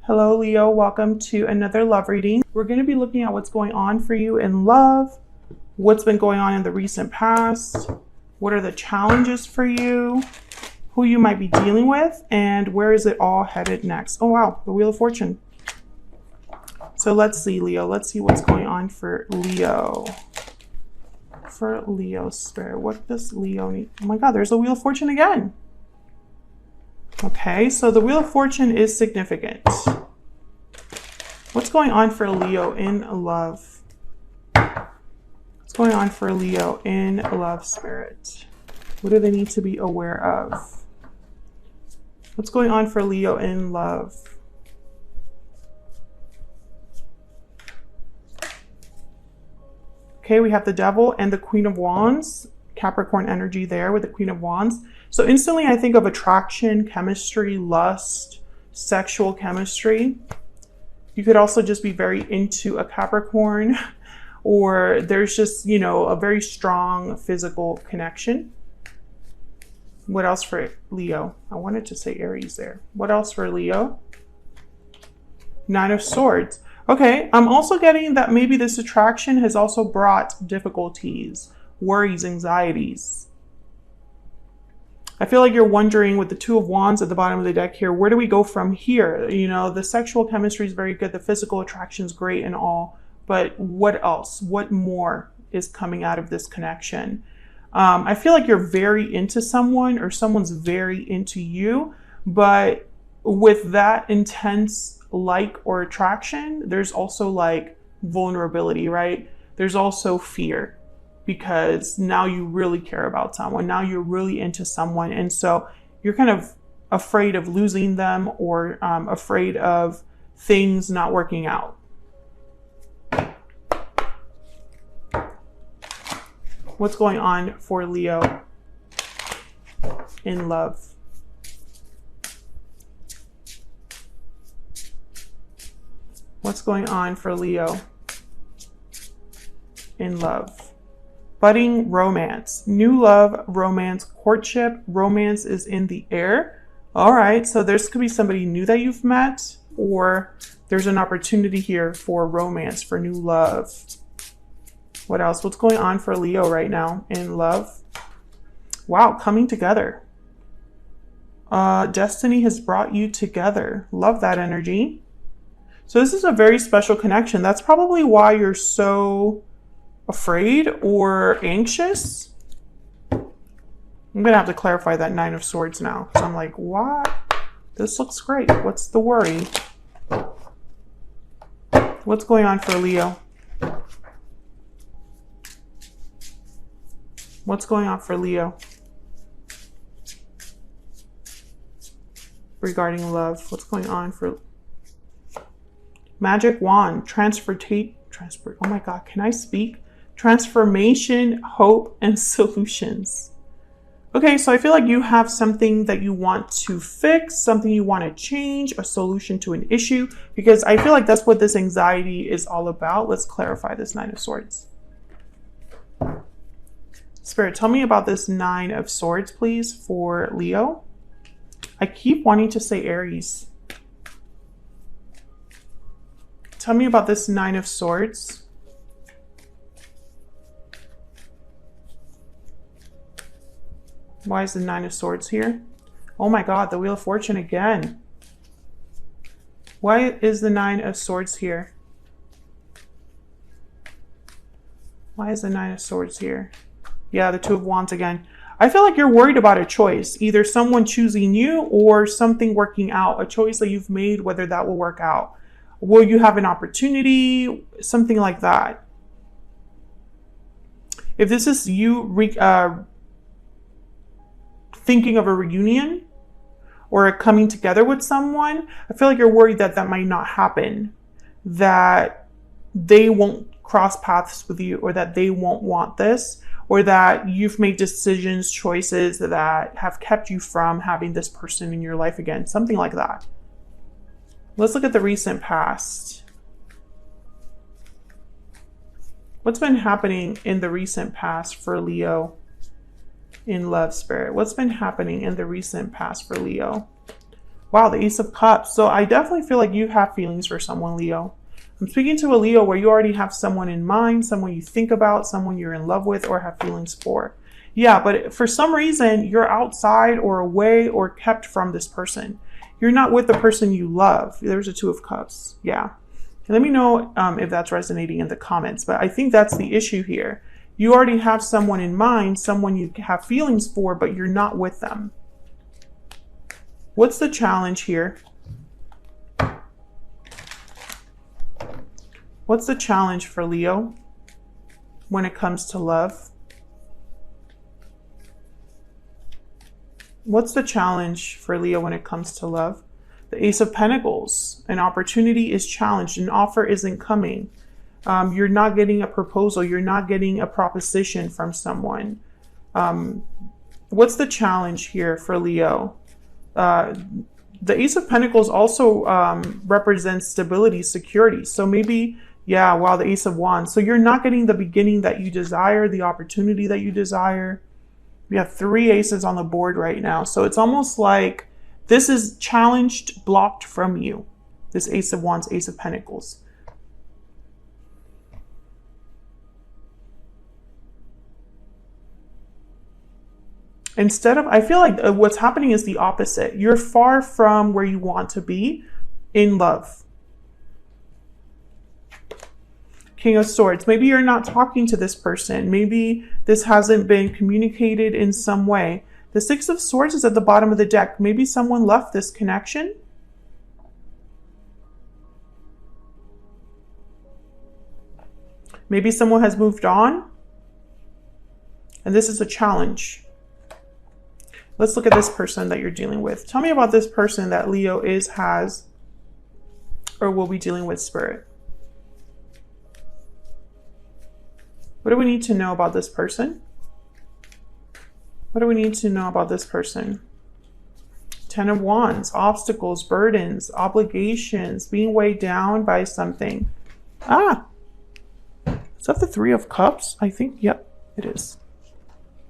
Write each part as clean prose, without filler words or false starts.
Hello, Leo. Welcome to another love reading. We're going to be looking at what's going on for you in love, what's been going on in the recent past, what are the challenges for you, who you might be dealing with, and where is it all headed next. Oh, wow. The Wheel of Fortune. So let's see, Leo. Let's see what's going on for Leo. For Leo Spirit. What does Leo need? Oh my God, there's a Wheel of Fortune again. Okay, so the Wheel of Fortune is significant. What's going on for Leo in love? What's going on for Leo in love, Spirit? What do they need to be aware of? What's going on for Leo in love? Okay, we have the Devil and the Queen of Wands. Capricorn energy there with the Queen of Wands. So instantly I think of attraction, chemistry, lust, sexual chemistry. You could also just be very into a Capricorn, or there's just, you know, a very strong physical connection. What else for Leo? I wanted to say Aries there. What else for Leo? Nine of Swords. Okay, I'm also getting that maybe this attraction has also brought difficulties, worries, anxieties. I feel like you're wondering with the Two of Wands at the bottom of the deck here, where do we go from here? You know, the sexual chemistry is very good. The physical attraction is great and all, but what else? What more is coming out of this connection? I feel like you're very into someone or someone's very into you, but with that intense like or attraction, there's also like vulnerability, right? There's also fear because now you really care about someone. Now you're really into someone. And so you're kind of afraid of losing them or afraid of things not working out. What's going on for Leo in love? What's going on for Leo in love? Budding romance, new love, romance, courtship, romance is in the air. All right, so there's could be somebody new that you've met, or there's an opportunity here for romance, for new love. What else? What's going on for Leo right now in love? Wow, coming together. Destiny has brought you together. Love that energy. So this is a very special connection. That's probably why you're so afraid or anxious. I'm gonna have to clarify that Nine of Swords now. So I'm like, what? This looks great. What's the worry? What's going on for Leo? What's going on for Leo regarding love? What's going on for Magic Wand, oh my God, can I speak? Transformation, hope, and solutions. Okay, so I feel like you have something that you want to fix, something you want to change, a solution to an issue, because I feel like that's what this anxiety is all about. Let's clarify this Nine of Swords. Spirit, tell me about this Nine of Swords, please, for Leo. I keep wanting to say Aries. Tell me about this Nine of Swords. Why is the Nine of Swords here? Oh my God, the Wheel of Fortune again. Why is the Nine of Swords here? Why is the Nine of Swords here? Yeah, the Two of Wands again. I feel like you're worried about a choice, either someone choosing you or something working out, a choice that you've made, whether that will work out. Will you have an opportunity? Something like that. If this is you thinking of a reunion or a coming together with someone, I feel like you're worried that that might not happen, that they won't cross paths with you, or that they won't want this, or that you've made decisions, choices that have kept you from having this person in your life again, something like that. Let's look at the recent past. What's been happening in the recent past for Leo in love, Spirit? What's been happening in the recent past for Leo? Wow, the Ace of Cups. So I definitely feel like you have feelings for someone, Leo. I'm speaking to a Leo where you already have someone in mind, someone you think about, someone you're in love with or have feelings for. Yeah, but for some reason, you're outside or away or kept from this person. You're not with the person you love. There's a Two of Cups. Yeah. Let me know if that's resonating in the comments. But I think that's the issue here. You already have someone in mind, someone you have feelings for, but you're not with them. What's the challenge here? What's the challenge for Leo when it comes to love? What's the challenge for Leo when it comes to love? The Ace of Pentacles. An opportunity is challenged. An offer isn't coming. You're not getting a proposal. You're not getting a proposition from someone. What's the challenge here for Leo? The Ace of Pentacles also represents stability, security. So maybe, yeah, wow, the Ace of Wands. So you're not getting the beginning that you desire, the opportunity that you desire. We have 3 aces on the board right now. So it's almost like this is challenged, blocked from you. This Ace of Wands, Ace of Pentacles. Instead of, I feel like what's happening is the opposite. You're far from where you want to be in love. King of Swords. Maybe you're not talking to this person. Maybe this hasn't been communicated in some way. The Six of Swords is at the bottom of the deck. Maybe someone left this connection. Maybe someone has moved on. And this is a challenge. Let's look at this person that you're dealing with. Tell me about this person that Leo is, has, or will be dealing with, Spirit. What do we need to know about this person? What do we need to know about this person? 10 of Wands, obstacles, burdens, obligations, being weighed down by something. Ah, is that the 3 of Cups? I think, yep, it is.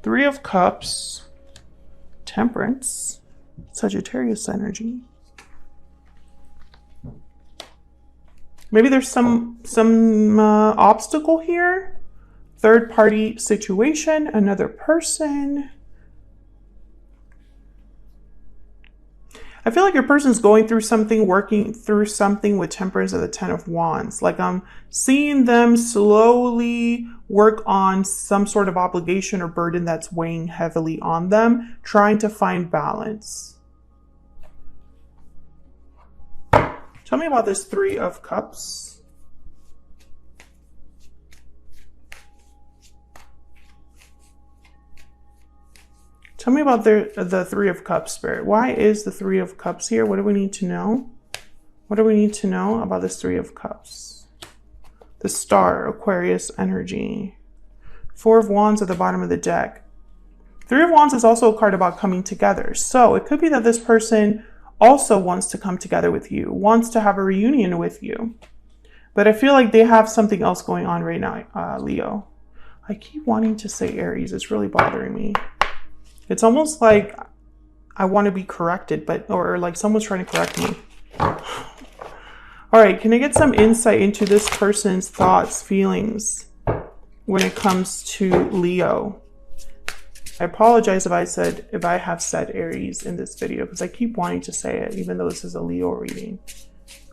3 of Cups, Temperance, Sagittarius energy. Maybe there's some obstacle here. Third party situation, another person. I feel like your person's going through something, working through something with Temperance of the 10 of Wands. Like I'm seeing them slowly work on some sort of obligation or burden that's weighing heavily on them, trying to find balance. Tell me about this 3 of Cups. Tell me about the 3 of Cups, Spirit. Why is the 3 of Cups here? What do we need to know? What do we need to know about this 3 of Cups? The Star, Aquarius energy. 4 of Wands at the bottom of the deck. 3 of Wands is also a card about coming together. So it could be that this person also wants to come together with you, wants to have a reunion with you. But I feel like they have something else going on right now, Leo. I keep wanting to say Aries. It's really bothering me. It's almost like I want to be corrected, or like someone's trying to correct me. All right, can I get some insight into this person's thoughts, feelings when it comes to Leo? I apologize if I have said Aries in this video because I keep wanting to say it, even though this is a Leo reading.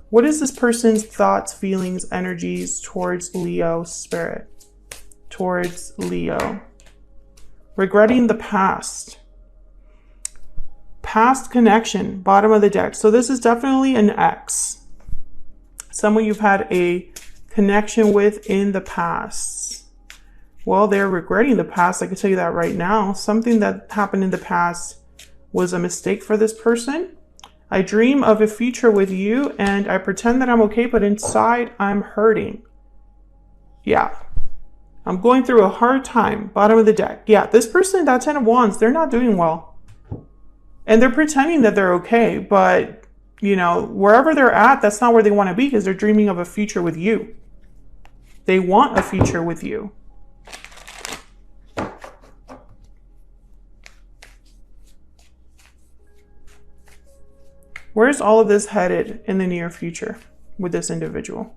What is this person's thoughts, feelings, energies towards Leo, Spirit? Towards Leo. Regretting the past. Past connection, bottom of the deck. So this is definitely an ex. Someone you've had a connection with in the past. Well, they're regretting the past. I can tell you that right now. Something that happened in the past was a mistake for this person. I dream of a future with you and I pretend that I'm okay, but inside I'm hurting. Yeah. I'm going through a hard time. Bottom of the deck. Yeah, this person, that 10 of Wands, they're not doing well. And they're pretending that they're okay. But, you know, wherever they're at, that's not where they want to be because they're dreaming of a future with you. They want a future with you. Where's all of this headed in the near future with this individual?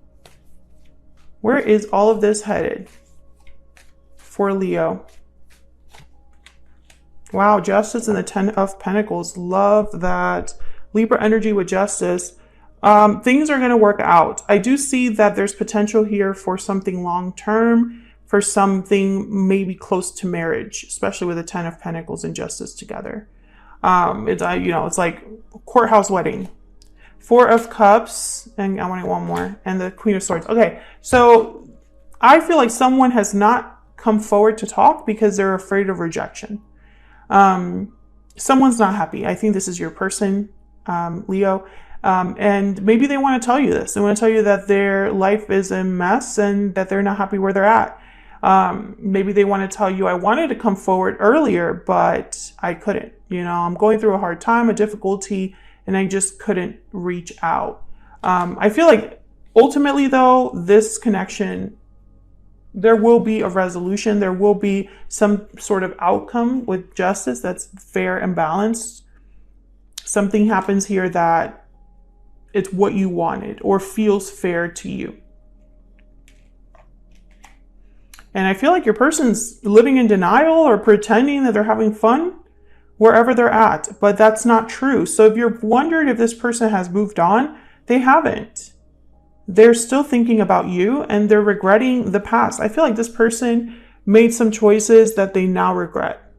Where is all of this headed for Leo? Wow, Justice and the 10 of Pentacles. Love that. Libra energy with Justice. Things are going to work out. I do see that there's potential here for something long-term, for something maybe close to marriage, especially with the 10 of Pentacles and Justice together. It's like courthouse wedding. 4 of Cups, and I wanted one more, and the Queen of Swords. Okay, so I feel like someone has not come forward to talk because they're afraid of rejection. Someone's not happy. I think this is your person, Leo. And maybe they want to tell you this. They want to tell you that their life is a mess and that they're not happy where they're at. Maybe they want to tell you, I wanted to come forward earlier, but I couldn't. I'm going through a hard time, a difficulty, and I just couldn't reach out. I feel like ultimately, though, this connection, there will be a resolution. There will be some sort of outcome with Justice that's fair and balanced. Something happens here that it's what you wanted or feels fair to you. And I feel like your person's living in denial or pretending that they're having fun wherever they're at, but that's not true. So if you're wondering if this person has moved on, they haven't. They're still thinking about you and they're regretting the past. I feel like this person made some choices that they now regret.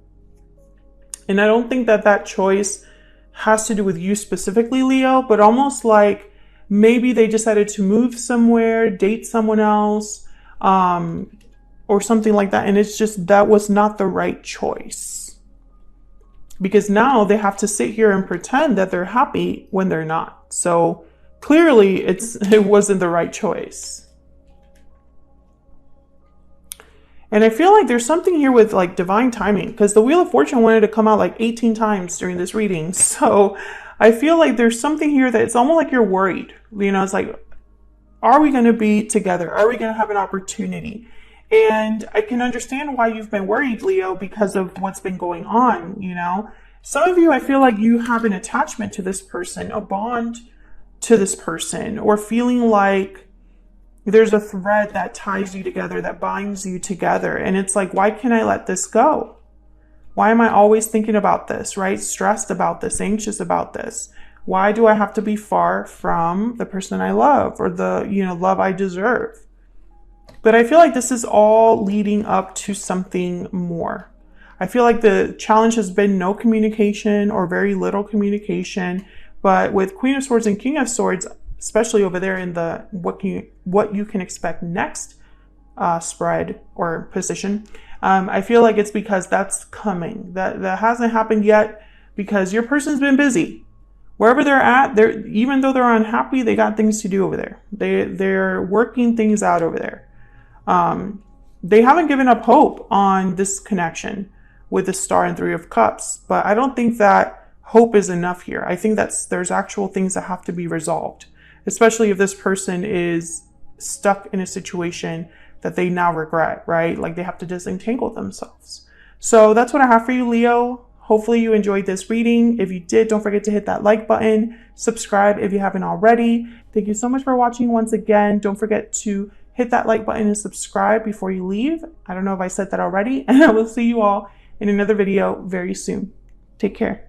And I don't think that that choice has to do with you specifically, Leo, but almost like maybe they decided to move somewhere, date someone else, or something like that. And it's just, that was not the right choice. Because now they have to sit here and pretend that they're happy when they're not. So clearly it wasn't the right choice. And I feel like there's something here with like divine timing, because the Wheel of Fortune wanted to come out like 18 times during this reading. So I feel like there's something here that it's almost like you're worried. It's like, are we going to be together? Are we going to have an opportunity? And I can understand why you've been worried, Leo, because of what's been going on. Some of you, I feel like you have an attachment to this person, a bond to this person, or feeling like there's a thread that ties you together, that binds you together. And it's like, why can't I let this go? Why am I always thinking about this, right? Stressed about this, anxious about this. Why do I have to be far from the person I love or the, love I deserve? But I feel like this is all leading up to something more. I feel like the challenge has been no communication or very little communication. But with Queen of Swords and King of Swords, especially over there in the what you can expect next spread or position, I feel like it's because that's coming. That hasn't happened yet because your person's been busy. Wherever they're at, even though they're unhappy, they got things to do over there. They're working things out over there. They haven't given up hope on this connection with the Star and 3 of Cups, but I don't think that hope is enough here. I think there's actual things that have to be resolved, especially if this person is stuck in a situation that they now regret, right? Like they have to disentangle themselves. So that's what I have for you, Leo. Hopefully you enjoyed this reading. If you did, don't forget to hit that like button, subscribe if you haven't already. Thank you so much for watching once again. Don't forget to hit that like button and subscribe before you leave. I don't know if I said that already, and I will see you all in another video very soon. Take care.